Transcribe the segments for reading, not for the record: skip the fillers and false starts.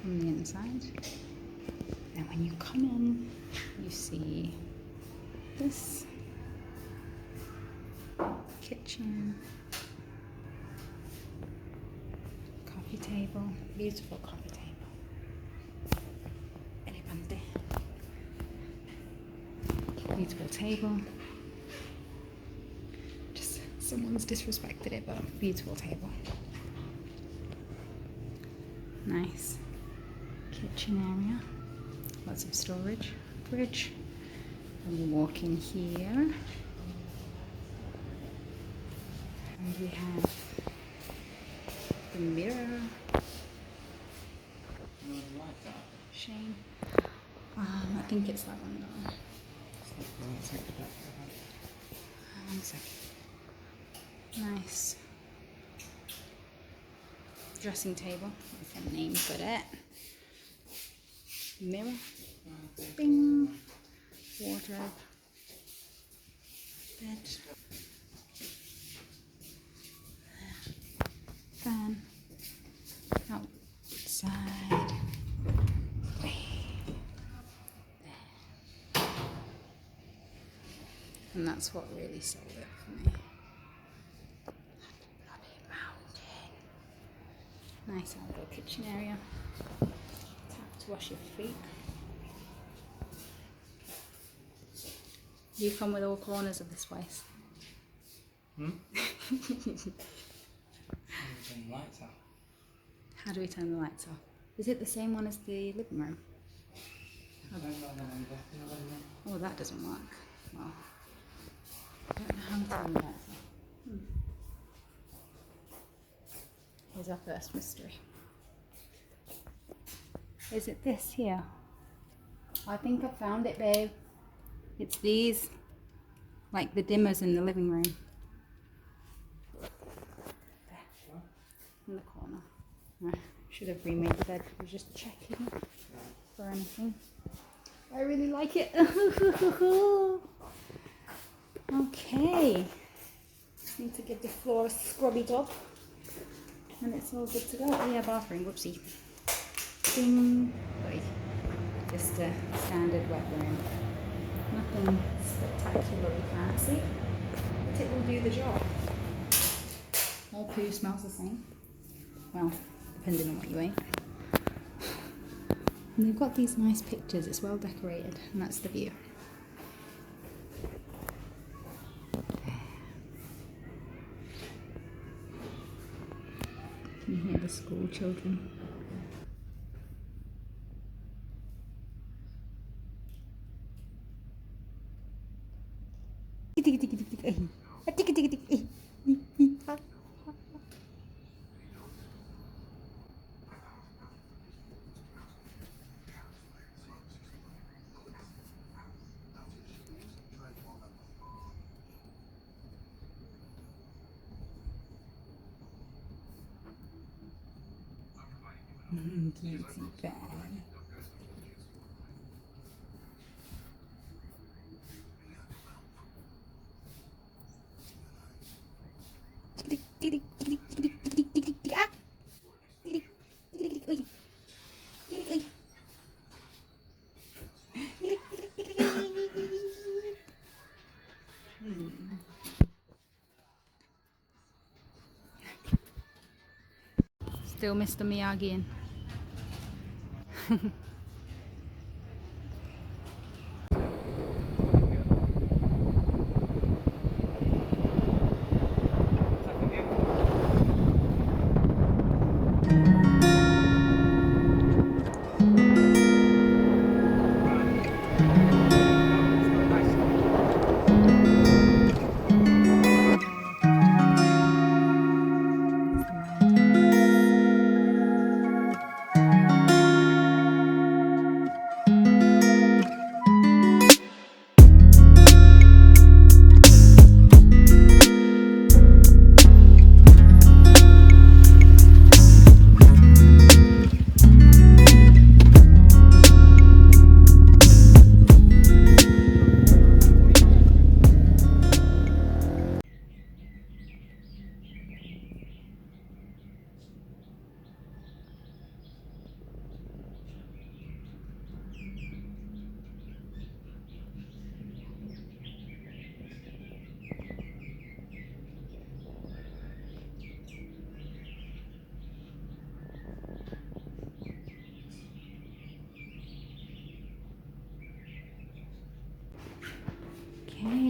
from the inside. And when you come in, you see this kitchen, coffee table, beautiful coffee table. Elegante. Beautiful table. Just someone's disrespected it, but beautiful table. Nice kitchen area. Lots of storage. Fridge. And we walk in here. And we have the mirror. Shane. I think it's that one though. One second. Nice dressing table with a name for it. Mirror. Bing. Wardrobe. Bed. Fan. Outside. And that's what really sold it for me. Bloody mountain. Nice outdoor kitchen area. Tap to wash your feet. You come with all corners of this place. Turn the lights off. How do we turn the lights off? Is it the same one as the living room? Oh, that doesn't work. Well, I don't know how to turn the lights off. Here's our first mystery. Is it this here? I think I found it, babe. It's these, like the dimmers in the living room. There, in the corner. I should have remade the bed. I was just checking for anything. I really like it. Okay. Just need to give the floor a scrubby job. And it's all good to go. Oh yeah, bathroom. Whoopsie. Ding. Wait. Just a standard wet room. Nothing spectacularly fancy, but it will do the job. All poo smells the same. Well, depending on what you ate. And they've got these nice pictures, it's well decorated, and that's the view. You can hear the school children. Cutie fan. Still Mr. Miyagi.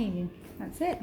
Okay, that's it.